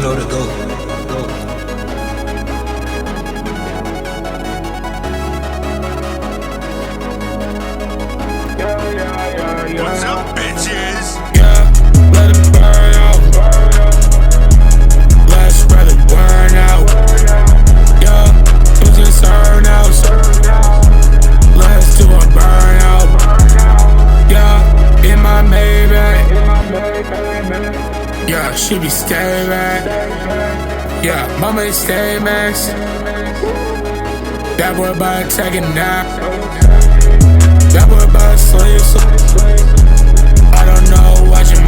know the go. What's up, bitches? Yeah, let it burn out. Let's spread it burn out. Yeah, put this turn out. Let's do a burn out. Yeah, in my Maybach. Yeah, she be stay back. Yeah, mama is stay max. That boy about to take a nap. That boy about to sleep. I don't know, watch him